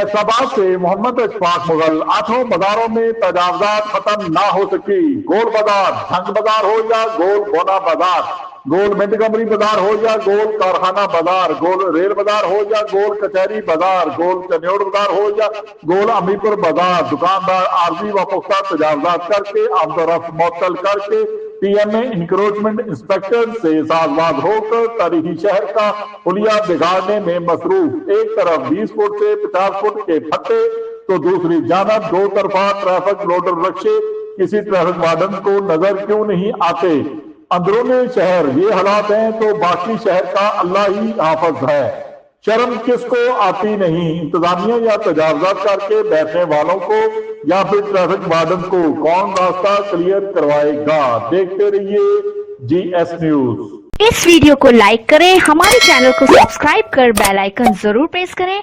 फैसलाबाद से मोहम्मद अशफाक मुगल। 8 बाजारों में तजावजात खत्म ना हो सकी। गोल बाजार, झंग बाजार हो या गोल बोना बाजार, गोल मेंटगमरी बाजार हो या गोल कारखाना बाजार, गोल रेल बाजार हो या गोल कचहरी बाजार, गोल चन्योड़ बाजार हो या गोल अमीपुर बाजार, दुकानदार आरजी व पुख्ता तजावजात करके आमदोरफ्त मुअत्तल करके पीएमए इंक्रोचमेंट इंस्पेक्टर से साजबाज होकर तारीखी शहर का हुलिया बिगाड़ने में मसरूफ। एक तरफ 20 फुट से 50 फुट के फट्टे तो दूसरी जानब दो तरफा ट्रैफिक लोडर रक्शे किसी ट्रैफिक वार्डन को नजर क्यों नहीं आते। अंदरूनी शहर ये हालात हैं तो बाकी शहर का अल्लाह ही हाफिज है। शर्म किसको आती नहीं, इंतजामिया या तजावजात करके बैठने वालों को या फिर ट्रैफिक वार्डन को कौन रास्ता क्लियर करवाएगा। देखते रहिए GS न्यूज। इस वीडियो को लाइक करें, हमारे चैनल को सब्सक्राइब कर बेल आइकन जरूर प्रेस करें